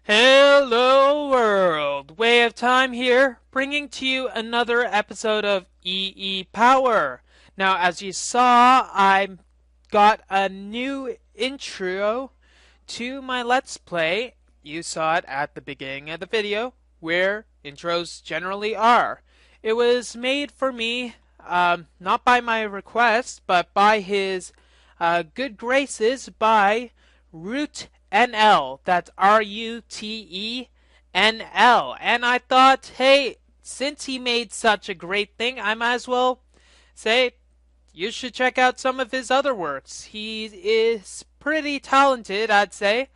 Hello world! Way of Time here, bringing to you another episode of EEPower. Now, as you saw, I got a new intro to my Let's Play. You saw it at the beginning of the video, where intros generally are. It was made for me, not by my request, but by his good graces by RuteNL. That's RuteNL. And I thought, hey, since he made such a great thing, I might as well say you should check out some of his other works. He is pretty talented, I'd say.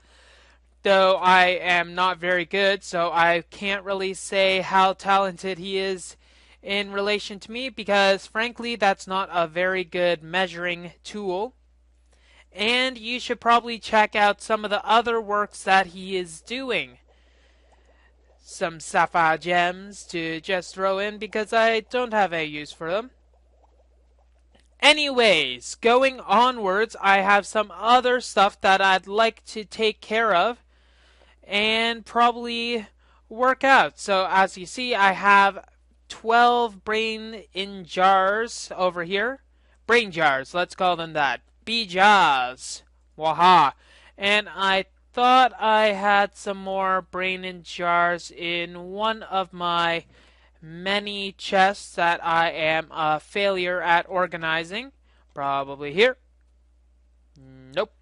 Though I am not very good, so I can't really say how talented he is in relation to me because, frankly, that's not a very good measuring tool. And you should probably check out some of the other works that he is doing. Some sapphire gems to just throw in because I don't have a use for them. Anyways, going onwards, I have some other stuff that I'd like to take care of and probably work out. So as you see, I have 12 brain in jars over here. Brain jars, let's call them that. B-jars. Waha. And I thought I had some more brain in jars in one of my many chests that I am a failure at organizing. Probably here. Nope.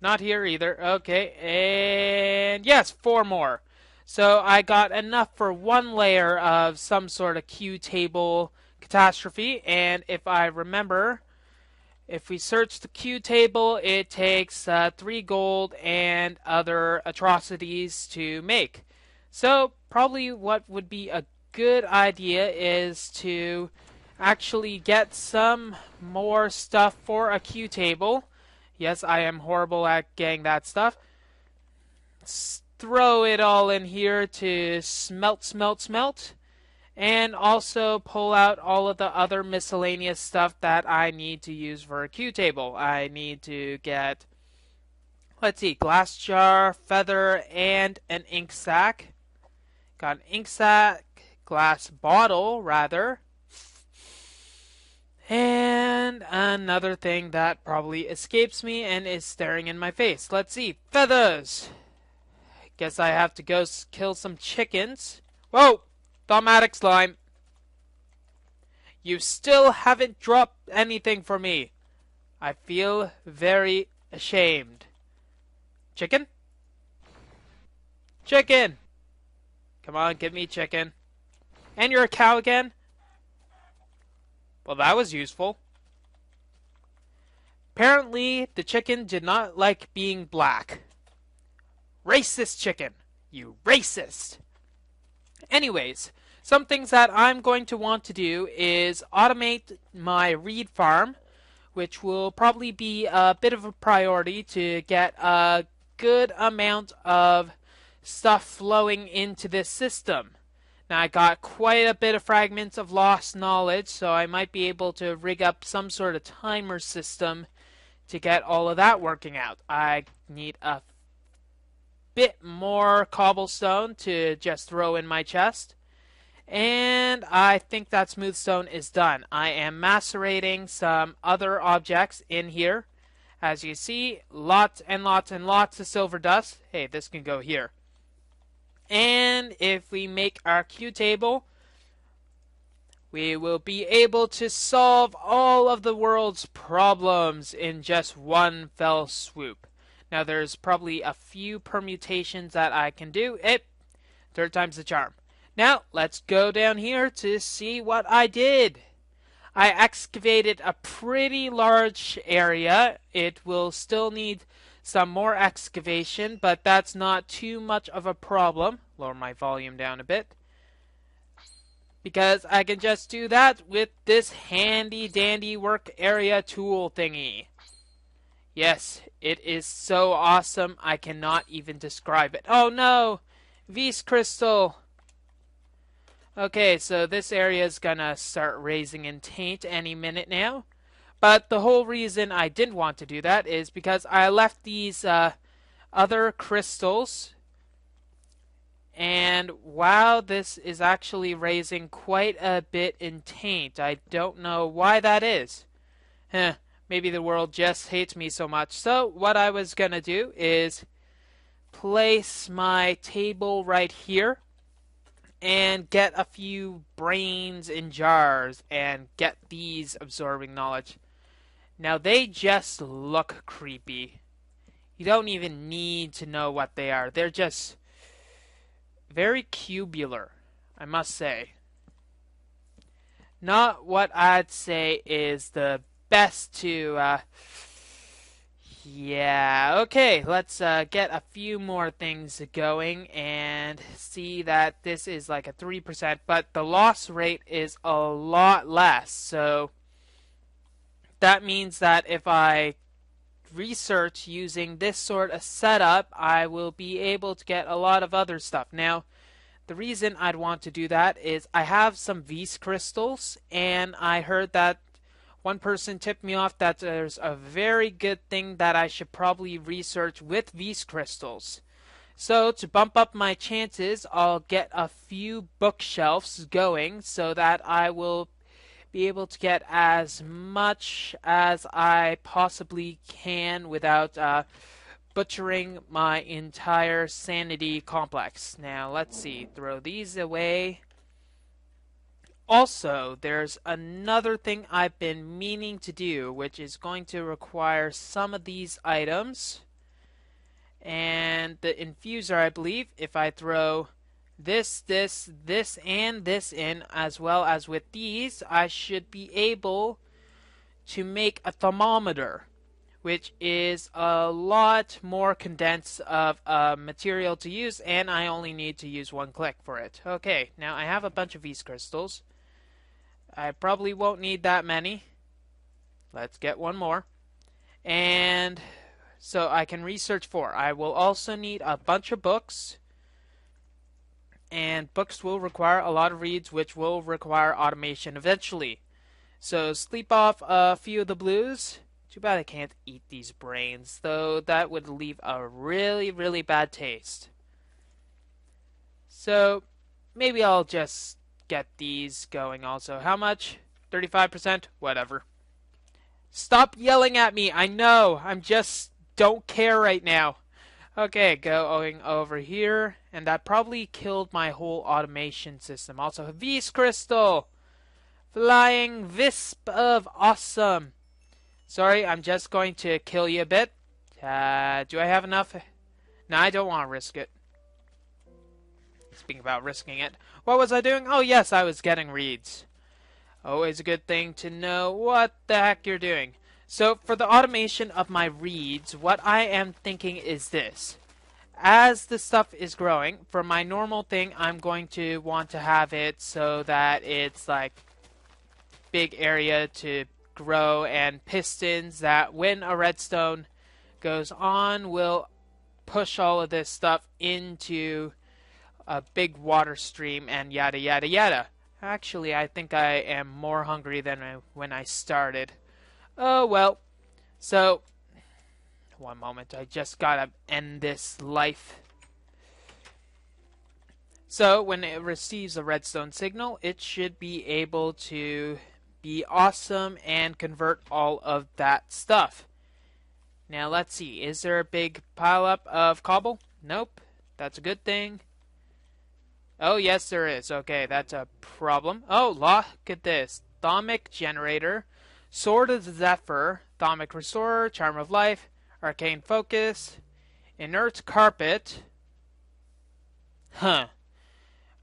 Not here either. Okay. And yes, 4 more. So I got enough for 1 layer of some sort of Q table catastrophe. And if I remember, if we search the Q table, it takes 3 gold and other atrocities to make. So probably what would be a good idea is to actually get some more stuff for a Q table. Yes, I am horrible at getting that stuff. Throw it all in here to smelt. And also pull out all of the other miscellaneous stuff that I need to use for a Q table. I need to get, let's see, glass jar, feather, and an ink sac. Got an ink sac, glass bottle, rather. And another thing that probably escapes me and is staring in my face. Let's see, feathers. Guess I have to go kill some chickens. Whoa! Thaumatic slime. You still haven't dropped anything for me. I feel very ashamed. Chicken? Chicken! Come on, give me chicken. And you're a cow again? Well, that was useful. Apparently, the chicken did not like being black. Racist chicken. You racist! Anyways, some things that I'm going to want to do is automate my reed farm, which will probably be a bit of a priority to get a good amount of stuff flowing into this system. Now, I got quite a bit of fragments of lost knowledge, so I might be able to rig up some sort of timer system to get all of that working out. I need a bit more cobblestone to just throw in my chest. And I think that smooth stone is done. I am macerating some other objects in here. As you see, lots and lots and lots of silver dust. Hey, this can go here. And if we make our Q table, we will be able to solve all of the world's problems in just one fell swoop. Now, there's probably a few permutations that I can do. Third time's the charm. Now, let's go down here to see what I did. I excavated a pretty large area. It will still need some more excavation, but that's not too much of a problem. Lower my volume down a bit. Because I can just do that with this handy dandy work area tool thingy. Yes, it is so awesome, I cannot even describe it. Oh no! Vis crystal! Okay, so this area is gonna start raising in taint any minute now. But the whole reason I didn't want to do that is because I left these other crystals And wow, this is actually raising quite a bit in taint. I don't know why that is. Heh, maybe the world just hates me so much. So what I was gonna do is place my table right here and get a few brains in jars and get these absorbing knowledge. Now they just look creepy. You don't even need to know what they are. They're just very cubular, I must say. Not what I'd say is the best to, yeah, okay, let's get a few more things going and see that this is like a 3%, but the loss rate is a lot less. So that means that if I research using this sort of setup, I will be able to get a lot of other stuff. Now, the reason I'd want to do that is I have some V's crystals, and I heard that one person tipped me off that there's a very good thing that I should probably research with V's crystals. So to bump up my chances, I'll get a few bookshelves going so that I will be able to get as much as I possibly can without butchering my entire sanity complex. Now, let's see. Throw these away. Also, there's another thing I've been meaning to do, which is going to require some of these items. And the infuser, I believe, if I throw this, and this in, as well as with these, I should be able to make a thermometer, which is a lot more condensed of material to use, and I only need to use one click for it. Okay, now I have a bunch of these crystals. I probably won't need that many. Let's get one more. And so I can research for. I will also need a bunch of books. And books will require a lot of reads, which will require automation eventually. So sleep off a few of the blues. Too bad I can't eat these brains, though that would leave a really, really bad taste. So maybe I'll just get these going also. How much? 35%? Whatever. Stop yelling at me. I know. I'm just don't care right now. Okay, going over here. And that probably killed my whole automation system. Also, V's Crystal. Flying Wisp of Awesome. Sorry, I'm just going to kill you a bit. Do I have enough? No, I don't want to risk it. Speaking about risking it. What was I doing? Oh, yes, I was getting reads. Always a good thing to know what the heck you're doing. So, for the automation of my reads, what I am thinking is this. As the stuff is growing, for my normal thing, I'm going to want to have it so that it's like big area to grow, and pistons that when a redstone goes on will push all of this stuff into a big water stream and yada yada yada. Actually, I think I am more hungry than when I started. Oh well. So, one moment, I just gotta end this life. So, when it receives a redstone signal, it should be able to be awesome and convert all of that stuff. Now, let's see. Is there a big pileup of cobble? Nope. That's a good thing. Oh, yes, there is. Okay, that's a problem. Oh, look at this. Thaumic Generator, Sword of the Zephyr, Thaumic Restorer, Charm of Life, Arcane Focus, Inert Carpet,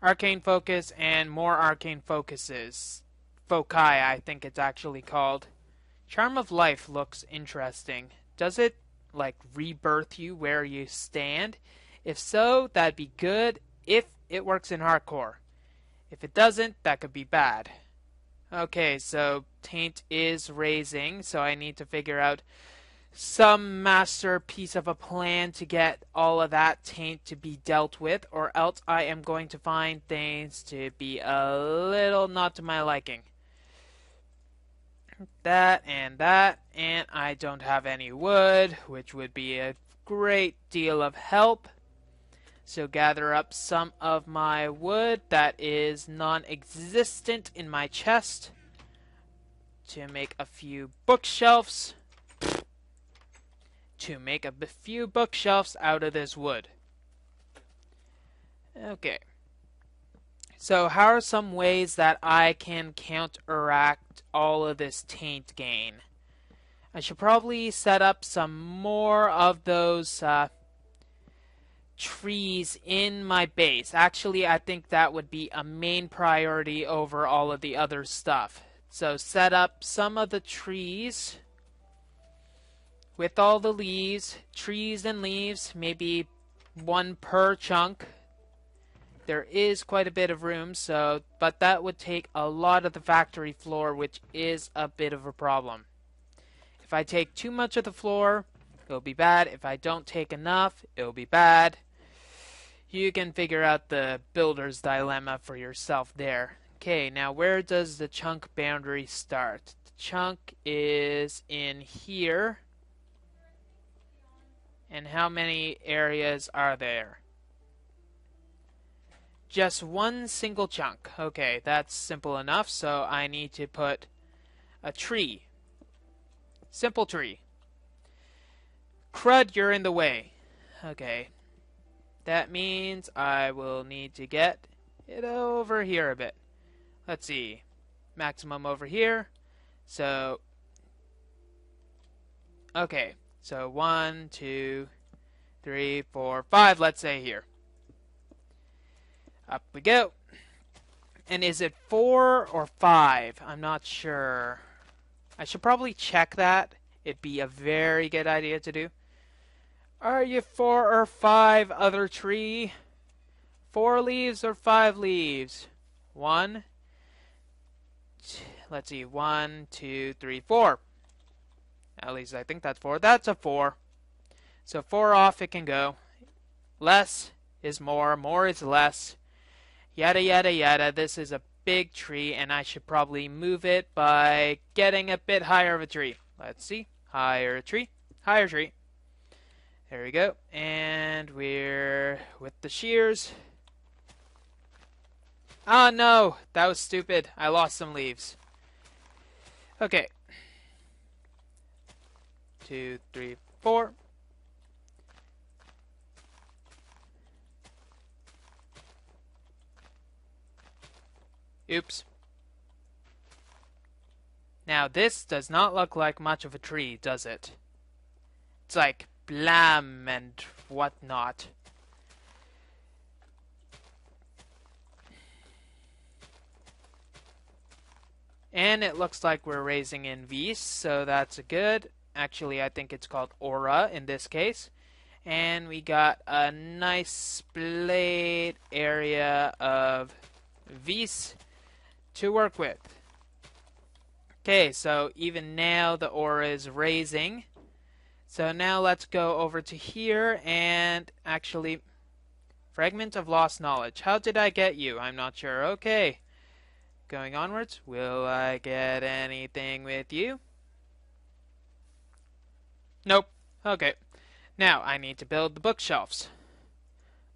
Arcane Focus, and more Arcane Focuses. Foci, I think it's actually called. Charm of Life looks interesting. Does it, like, rebirth you where you stand? If so, that'd be good if it works in hardcore. If it doesn't, that could be bad. Okay, so taint is raising, so I need to figure out some masterpiece of a plan to get all of that taint to be dealt with, or else I am going to find things to be a little not to my liking. That, and I don't have any wood, which would be a great deal of help. So gather up some of my wood that is non-existent in my chest to make a few bookshelves. To make a few bookshelves out of this wood. Okay. So how are some ways that I can counteract all of this taint gain? I should probably set up some more of those trees in my base. Actually, I think that would be a main priority over all of the other stuff. So set up some of the trees with all the leaves, trees and leaves, maybe one per chunk. There is quite a bit of room, but that would take a lot of the factory floor, which is a bit of a problem. If I take too much of the floor, it'll be bad. If I don't take enough, it'll be bad. You can figure out the builder's dilemma for yourself there. Okay, now where does the chunk boundary start? The chunk is in here. And how many areas are there? Just one single chunk. Okay, that's simple enough. So I need to put a tree. Simple tree. Crud, you're in the way. Okay. That means I will need to get it over here a bit. Let's see. Maximum over here. So, okay. So 1, 2, 3, 4, 5, let's say here. Up we go. And is it 4 or 5? I'm not sure. I should probably check that. It'd be a very good idea to do. Are you 4 or 5, other tree? 4 leaves or 5 leaves? 1. Let's see. 1, 2, 3, 4. At least I think that's 4. That's a 4. So 4 off it can go. Less is more. More is less. Yada yada yada. This is a big tree and I should probably move it by getting a bit higher of a tree. Let's see. Higher tree. Higher tree. There we go. And we're with the shears. Oh no! That was stupid. I lost some leaves. Okay. 2, 3, 4. Oops. Now this does not look like much of a tree, does it? It's like blam and whatnot. And it looks like we're raising in Vs, so that's good. Actually, I think it's called Aura in this case. And we got a nice splayed area of Vs to work with. Okay, so even now the aura is raising. So now let's go over to here and actually fragment of lost knowledge. How did I get you? I'm not sure. Okay. Going onwards. Will I get anything with you? Nope. Okay. Now I need to build the bookshelves.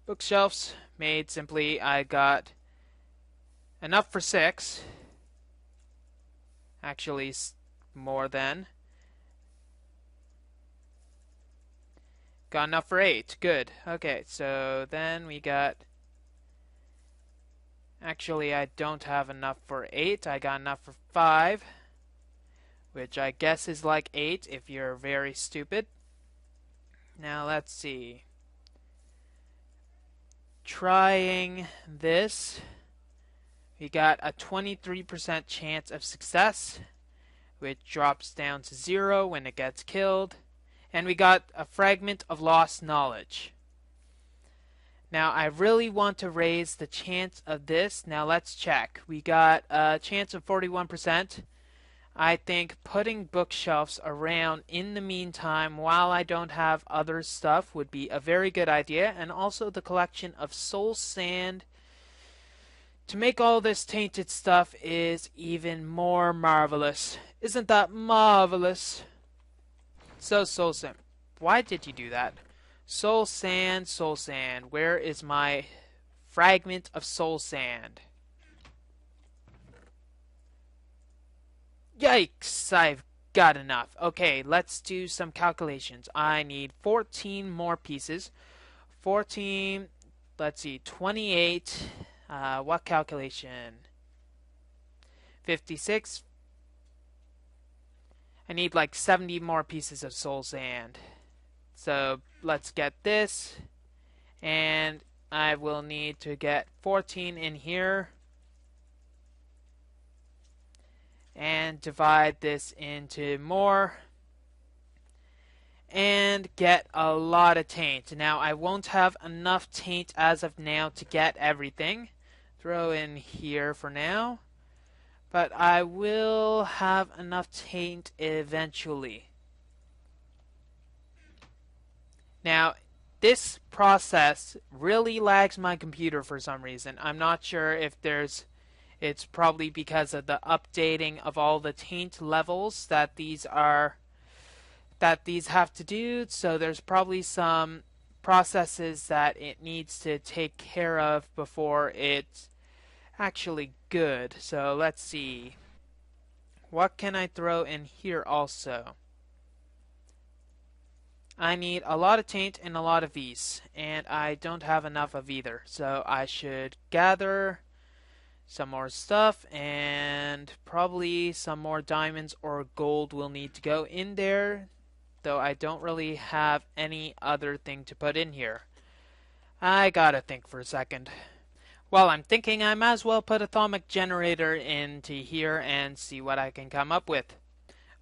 Bookshelves made simply, I got enough for 6. Actually, more than. Got enough for 8. Good. Okay, so then we got... Actually, I don't have enough for 8. I got enough for 5. Which I guess is like 8 if you're very stupid. Now, let's see. Trying this. We got a 23% chance of success, which drops down to 0 when it gets killed. And we got a fragment of lost knowledge. Now, I really want to raise the chance of this. Now, let's check. We got a chance of 41%. I think putting bookshelves around in the meantime while I don't have other stuff would be a very good idea. And also the collection of soul sand to make all this tainted stuff is even more marvelous. Isn't that marvelous? So, soul sand. Why did you do that? Soul sand, soul sand. Where is my fragment of soul sand? Yikes, I've got enough. Okay, let's do some calculations. I need 14 more pieces. 14, let's see, 28. What calculation? 56. I need like 70 more pieces of soul sand. So let's get this. And I will need to get 14 in here. And divide this into more. And get a lot of taint. Now I won't have enough taint as of now to get everything. Throw in here for now. But I will have enough taint eventually. Now, this process really lags my computer for some reason. I'm not sure if it's probably because of the updating of all the taint levels that these have to do. So there's probably some processes that it needs to take care of before it's actually good. So let's see. What can I throw in here also? I need a lot of taint and a lot of these, and I don't have enough of either. So I should gather some more stuff, and probably some more diamonds or gold will need to go in there, though I don't really have any other thing to put in here. I gotta think for a second. While I'm thinking, I might as well put atomic generator into here and see what I can come up with.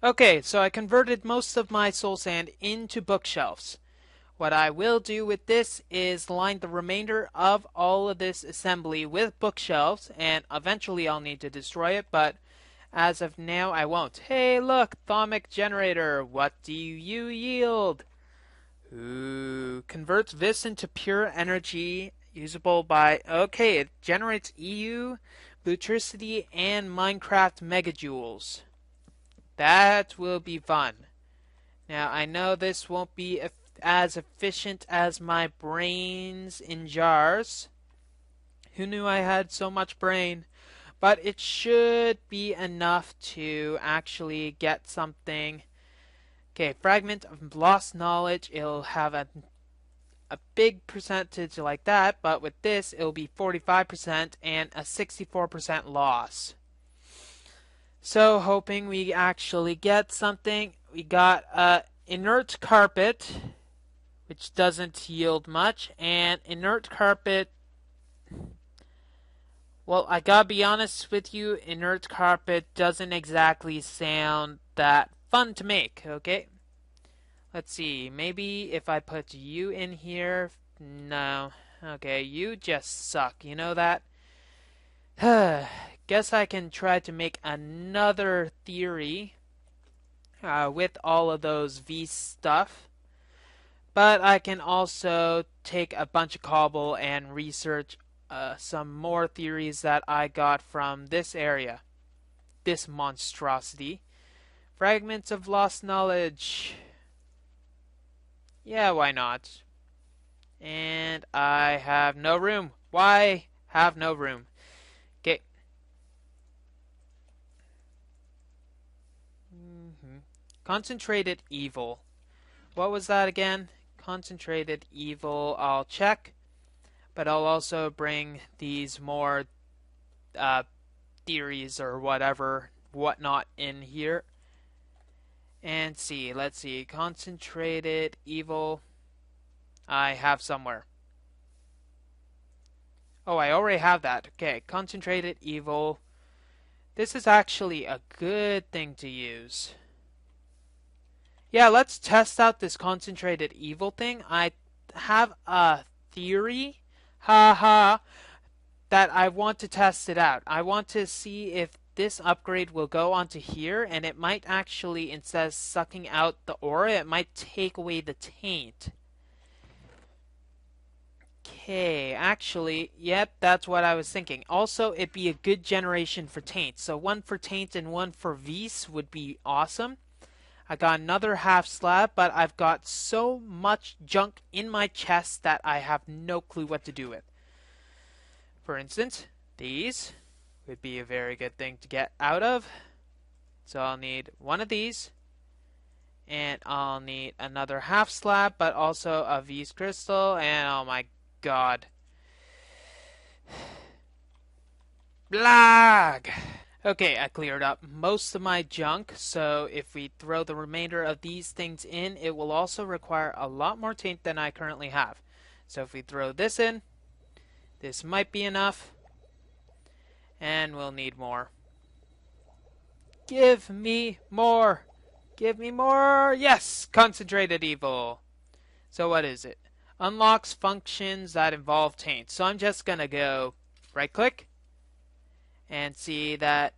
Okay, so I converted most of my soul sand into bookshelves. What I will do with this is line the remainder of all of this assembly with bookshelves, and eventually I'll need to destroy it, but as of now I won't. Hey look, atomic generator, what do you yield? Ooh, converts this into pure energy. Usable by, okay, it generates EU, electricity, and Minecraft megajoules. That will be fun. Now, I know this won't be as efficient as my brains in jars. Who knew I had so much brain? But it should be enough to actually get something. Okay, fragment of lost knowledge. It'll have a big percentage like that, but with this it'll be 45% and a 64% loss. So hoping we actually get something. We got inert carpet, which doesn't yield much, and inert carpet, well, I gotta be honest with you, inert carpet doesn't exactly sound that fun to make, okay? Let's see, maybe if I put you in here. No. Okay, you just suck. You know that? Guess I can try to make another theory with all of those V stuff. But I can also take a bunch of cobble and research some more theories that I got from this area. This monstrosity. Fragments of lost knowledge. Yeah, why not? And I have no room. Why have no room? Okay. Concentrated evil. What was that again? Concentrated evil. I'll check. But I'll also bring these more theories or whatnot in here. And see, let's see, concentrated evil, I have somewhere. Oh, I already have that. Okay, concentrated evil. This is actually a good thing to use. Yeah, let's test out this concentrated evil thing. I have a theory, that I want to test it out. I want to see if this upgrade will go onto here, and it might actually, instead of sucking out the aura, it might take away the taint. Okay, actually, yep, that's what I was thinking. Also, it'd be a good generation for taint. So one for taint and one for Vis would be awesome. I got another half slab, but I've got so much junk in my chest that I have no clue what to do with. For instance, these would be a very good thing to get out of. So I'll need one of these, and I'll need another half slab, but also a V's crystal, and oh my god. Blag! Okay, I cleared up most of my junk, so if we throw the remainder of these things in, it will also require a lot more taint than I currently have. So if we throw this in, this might be enough, and we'll need more. Give me more! Give me more! Yes! Concentrated evil! So what is it? Unlocks functions that involve taint. So I'm just gonna go right click and see that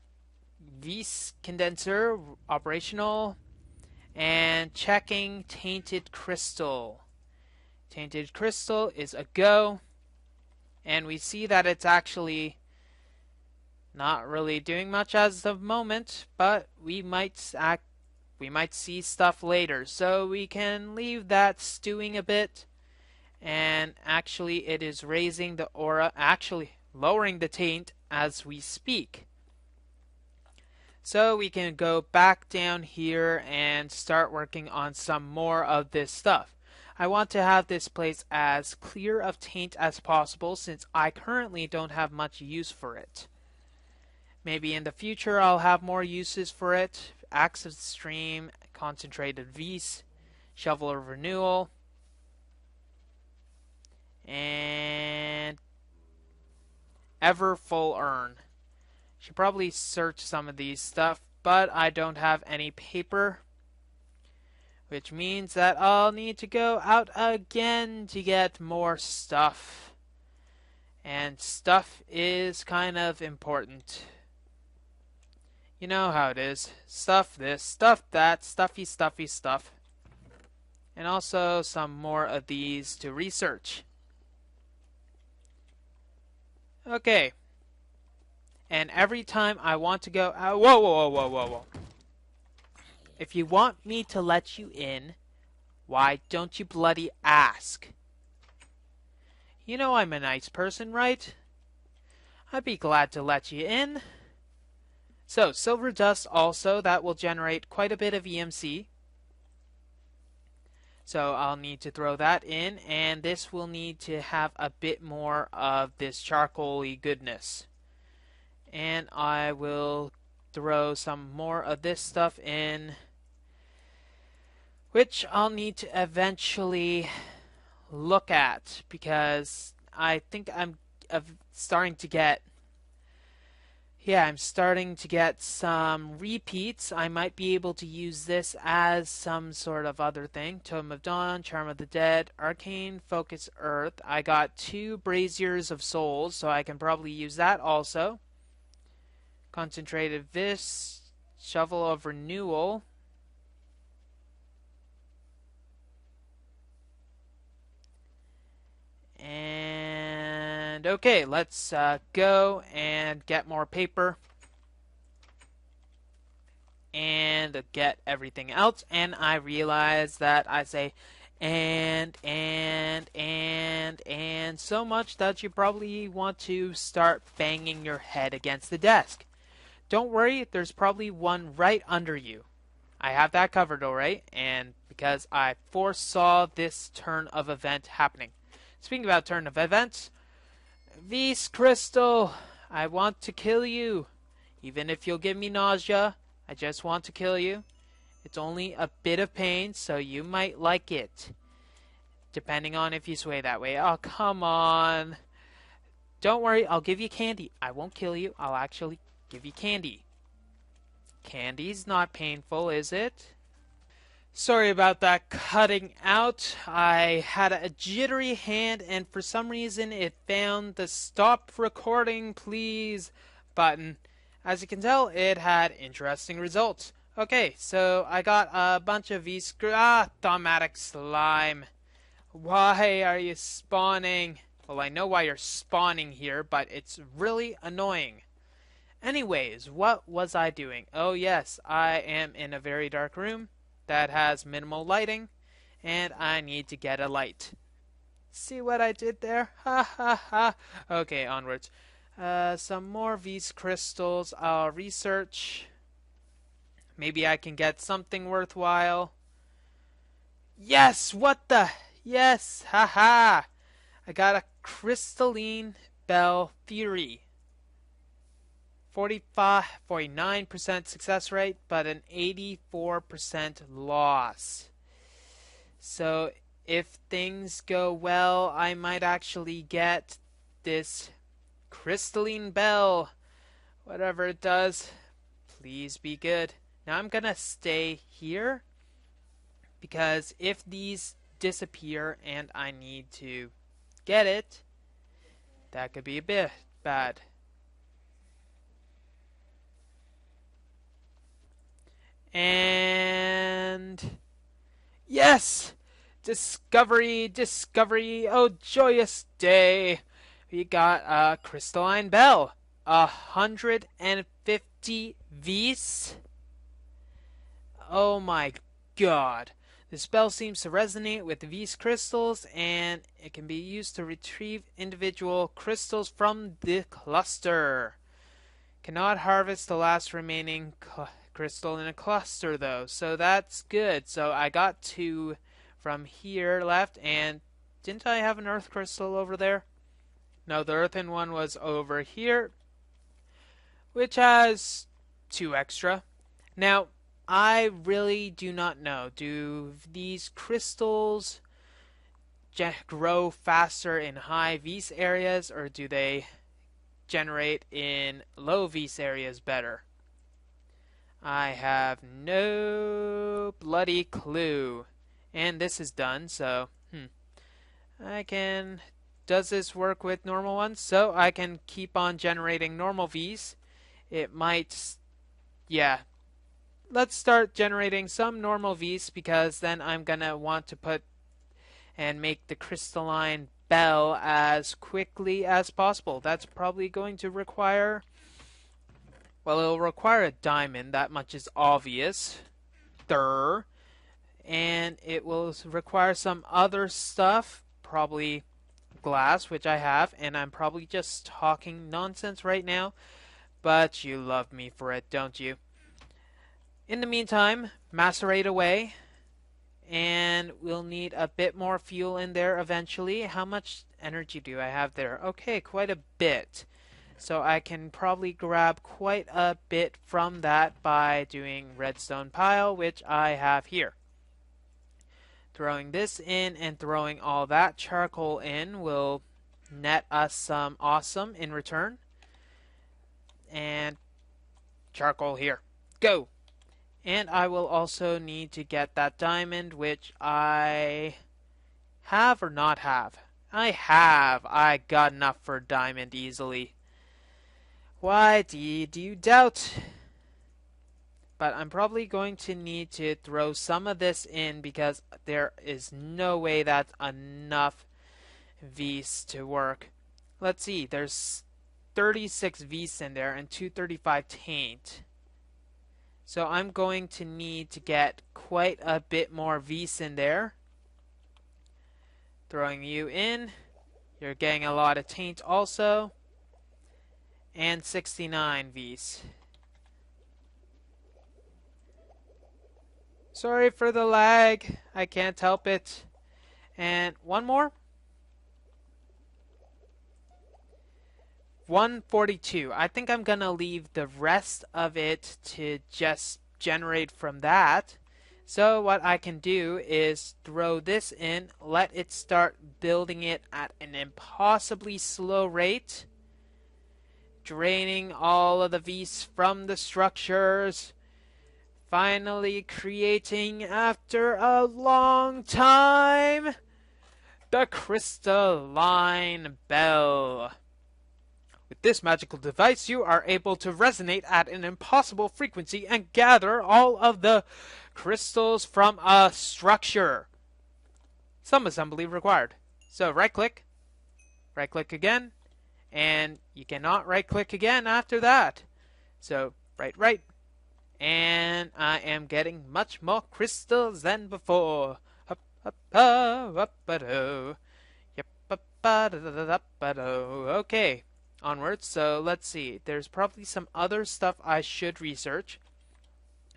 V's condenser operational and checking tainted crystal. Tainted crystal is a go, and we see that it's actually not really doing much as of the moment, but we might see stuff later, so we can leave that stewing a bit. And actually it is raising the aura, actually lowering the taint as we speak. So we can go back down here and start working on some more of this stuff. I want to have this place as clear of taint as possible since I currently don't have much use for it. Maybe in the future I'll have more uses for it. Axe of the Stream, Concentrated Vis, Shovel of Renewal, and Ever Full Urn. Should probably search some of these stuff, but I don't have any paper, which means that I'll need to go out again to get more stuff. And stuff is kind of important. You know how it is. Stuff this, stuff that, stuffy stuff. And also some more of these to research. Okay. And every time I want to go out... Whoa. If you want me to let you in, why don't you bloody ask? You know I'm a nice person, right? I'd be glad to let you in. So, silver dust also, that will generate quite a bit of EMC. So I'll need to throw that in, and this will need to have a bit more of this charcoal-y goodness. And I will throw some more of this stuff in, which I'll need to eventually look at, because I think I'm starting to get some repeats. I might be able to use this as some sort of other thing. Totem of Dawn, Charm of the Dead, Arcane Focus Earth. I got 2 Braziers of Souls, so I can probably use that also. Concentrated Vis, Shovel of Renewal. And okay, let's go and get more paper and get everything else. And I realize that I say and so much that you probably want to start banging your head against the desk. Don't worry, there's probably one right under you. I have that covered, alright, and because I foresaw this turn of event happening. Speaking about turn of events, V's Crystal, I want to kill you. Even if you'll give me nausea, I just want to kill you. It's only a bit of pain, so you might like it. Depending on if you sway that way. Oh, come on. Don't worry, I'll give you candy. I won't kill you, I'll actually give you candy. Candy's not painful, is it? Sorry about that cutting out. I had a jittery hand and for some reason it found the stop recording please button. As you can tell, it had interesting results. Okay, so I got a bunch of thaumatic slime. Why are you spawning? Well, I know why you're spawning here, but it's really annoying. Anyways, what was I doing? Oh yes, I am in a very dark room that has minimal lighting, and I need to get a light. See what I did there? Ha ha ha. Okay, onwards. Some more V's crystals. I'll research. Maybe I can get something worthwhile. Yes! What the? Yes! Haha! I got a crystalline bell theory. 49% success rate, but an 84% loss. So if things go well, I might actually get this crystalline bell. Whatever it does, please be good. Now I'm gonna stay here, because if these disappear and I need to get it, that could be a bit bad. And yes! Discovery, discovery, oh joyous day! We got a crystalline bell. 150 V's. Oh my god. This bell seems to resonate with the V's crystals, and it can be used to retrieve individual crystals from the cluster. Cannot harvest the last remaining crystal in a cluster though, so that's good. So I got 2 from here left, and didn't I have an earth crystal over there? No, the earthen one was over here, which has 2 extra. Now, I really do not know. Do these crystals grow faster in high V's areas, or do they generate in low V's areas better? I have no bloody clue. And this is done, so I can... Does this work with normal ones? So I can keep on generating normal V's. It might... Yeah. Let's start generating some normal V's, because then I'm gonna want to put and make the crystalline bell as quickly as possible. That's probably going to require... Well, it'll require a diamond. That much is obvious. Durr. And it will require some other stuff, probably glass, which I have, and I'm probably just talking nonsense right now, but you love me for it, don't you? In the meantime, macerate away, and we'll need a bit more fuel in there eventually. How much energy do I have there? Okay, quite a bit. So I can probably grab quite a bit from that by doing redstone pile, which I have here. Throwing this in and throwing all that charcoal in will net us some awesome in return. And charcoal here. Go! And I will also need to get that diamond, which I have or not have. I have. I got enough for a diamond easily. Why do you doubt? But I'm probably going to need to throw some of this in, because there is no way that's enough V's to work. Let's see, there's 36 V's in there and 235 taint. So I'm going to need to get quite a bit more V's in there. Throwing you in. You're getting a lot of taint also. And 69 V's. Sorry for the lag. I can't help it. And one more. 142. I think I'm gonna leave the rest of it to just generate from that. So what I can do is throw this in, let it start building it at an impossibly slow rate, draining all of the V's from the structures, finally creating, after a long time, the crystalline bell. With this magical device, you are able to resonate at an impossible frequency and gather all of the crystals from a structure. Some assembly required. So right click again, and you cannot right click again after that. So right, And I am getting much more crystals than before. Up, up, up, up, yep, okay, onwards. So let's see. There's probably some other stuff I should research.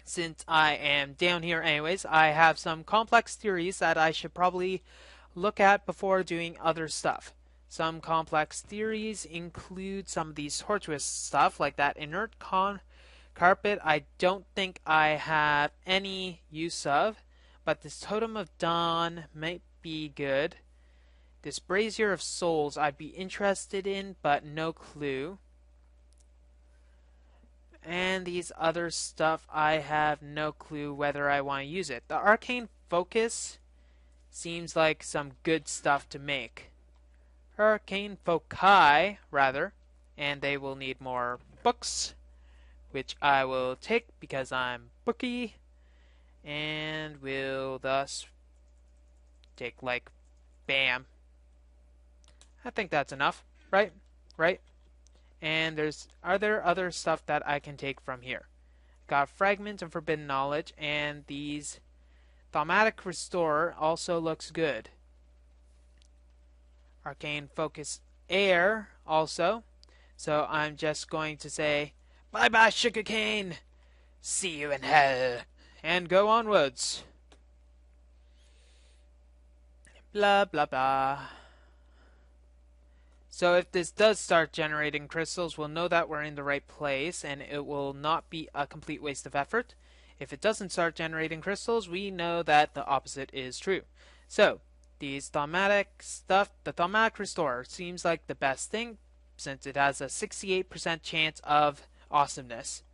Since I am down here anyways, I have some complex theories that I should probably look at before doing other stuff. Some complex theories include some of these tortuous stuff, like that inert carpet I don't think I have any use of, but this Totem of Dawn might be good. This Brazier of Souls I'd be interested in, but no clue. And these other stuff I have no clue whether I want to use it. The Arcane Focus seems like some good stuff to make. Arcane Foci, rather, and they will need more books, which I will take because I'm booky, and will thus take, like, bam. I think that's enough, right? Right? And are there other stuff that I can take from here? Got Fragment of Forbidden Knowledge, and these Thaumatic Restorer also looks good. Arcane Focus Air also. So I'm just going to say, bye-bye, sugarcane! See you in hell! And go onwards. Blah, blah, blah. So if this does start generating crystals, we'll know that we're in the right place, and it will not be a complete waste of effort. If it doesn't start generating crystals, we know that the opposite is true. So, these Thaumatic stuff, the Thaumatic Restorer seems like the best thing, since it has a 68% chance of awesomeness,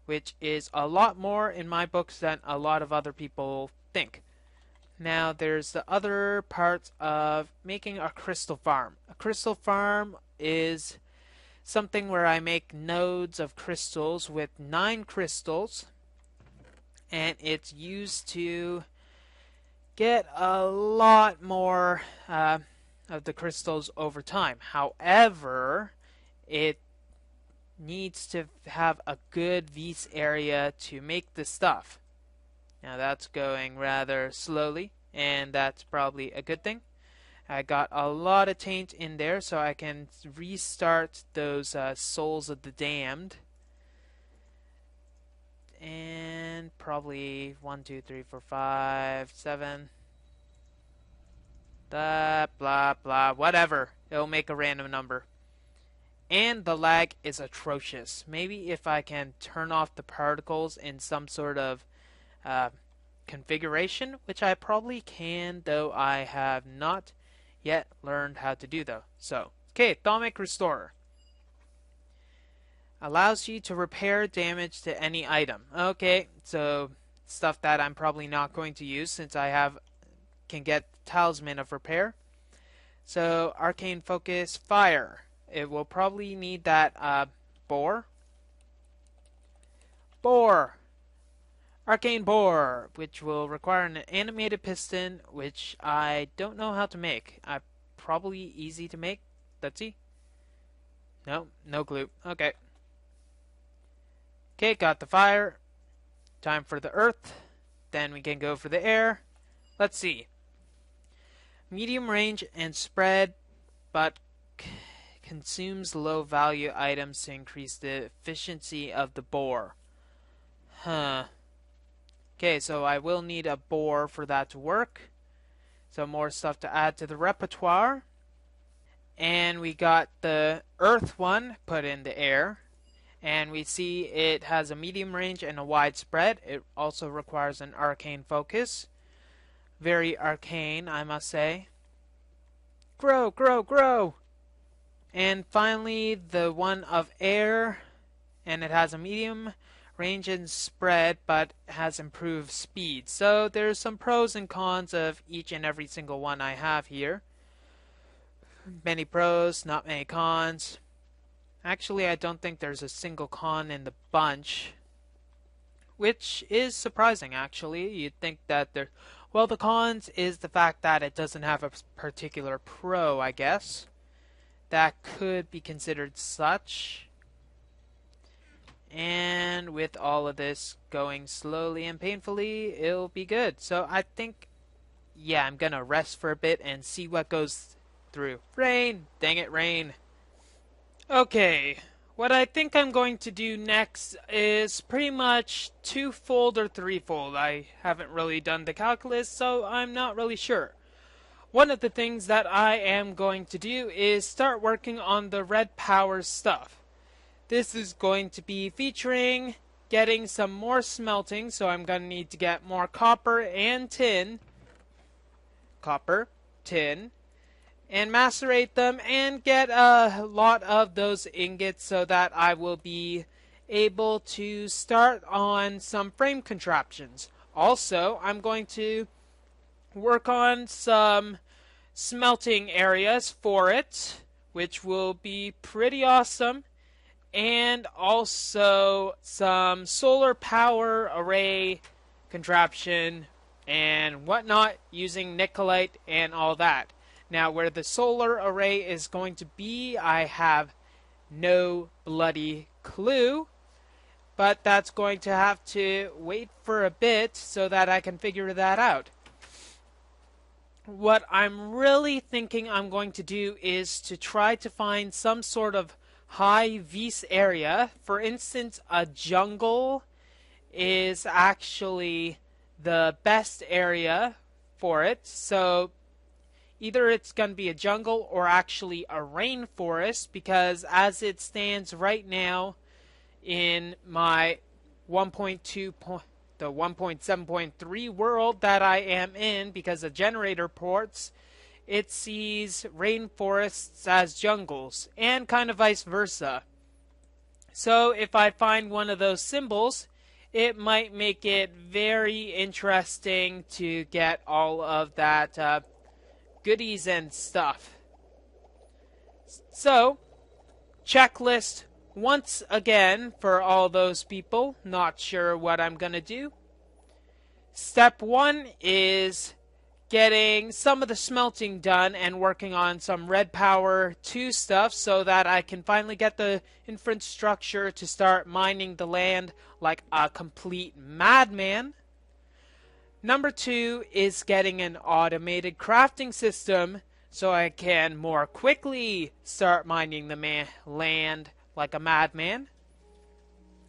which is a lot more in my books than a lot of other people think. Now there's the other parts of making a crystal farm. A crystal farm is something where I make nodes of crystals with 9 crystals, and it's used to get a lot more of the crystals over time. However, it needs to have a good Vs area to make the stuff. Now that's going rather slowly, and that's probably a good thing. I got a lot of taint in there, so I can restart those Souls of the Damned. And probably 1, 2, 3, 4, 5, 7. Blah, blah, blah, whatever. It'll make a random number. And the lag is atrocious. Maybe if I can turn off the particles in some sort of configuration, which I probably can, though I have not yet learned how to do though. So, okay, Thaumatic Restorer. Allows you to repair damage to any item. Okay, so stuff that I'm probably not going to use since I can get Talisman of Repair. So, Arcane Focus Fire. It will probably need that Boar. Boar! Arcane Boar, which will require an animated piston, which I don't know how to make. Probably easy to make. Let's see. No, no clue. Okay. Okay, got the fire. Time for the earth. Then we can go for the air. Let's see. Medium range and spread, but consumes low value items to increase the efficiency of the boar. Huh. Okay, so I will need a boar for that to work. So more stuff to add to the repertoire. And we got the earth one put in the air. And we see it has a medium range and a wide spread. It also requires an arcane focus. Very arcane, I must say. Grow, grow, grow! And finally, the one of air. And it has a medium range and spread, but has improved speed. So there's some pros and cons of each and every single one I have here. Many pros, not many cons. Actually, I don't think there's a single con in the bunch, which is surprising, actually. You'd think that there... Well, the cons is the fact that it doesn't have a particular pro, I guess. That could be considered such. And with all of this going slowly and painfully, it'll be good. So I think, yeah, I'm gonna rest for a bit and see what goes through. Rain! Dang it, rain. Okay, what I think I'm going to do next is pretty much twofold or threefold. I haven't really done the calculus, so I'm not really sure. One of the things that I am going to do is start working on the red power stuff. This is going to be featuring getting some more smelting, so I'm going to need to get more copper and tin. Copper, tin, and macerate them and get a lot of those ingots so that I will be able to start on some frame contraptions. Also, I'm going to work on some smelting areas for it, which will be pretty awesome, and also some solar power array contraption and whatnot using Nicolite and all that. Now, where the solar array is going to be, I have no bloody clue, but that's going to have to wait for a bit so that I can figure that out. What I'm really thinking I'm going to do is to try to find some sort of high vis area. For instance, a jungle is actually the best area for it. So either it's going to be a jungle or actually a rainforest, because as it stands right now in my 1.2 the 1.7.3 world that I am in, because of generator ports, it sees rainforests as jungles, and kind of vice versa. So if I find one of those symbols, it might make it very interesting to get all of that goodies and stuff. So, checklist once again for all those people not sure what I'm gonna do. Step 1 is getting some of the smelting done and working on some red power 2 stuff so that I can finally get the infrastructure to start mining the land like a complete madman. Number 2 is getting an automated crafting system so I can more quickly start mining the land like a madman.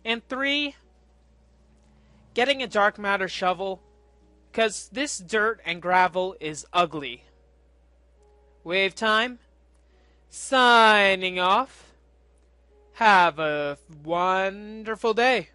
And 3, getting a dark matter shovel, because this dirt and gravel is ugly. Wave time. Signing off. Have a wonderful day.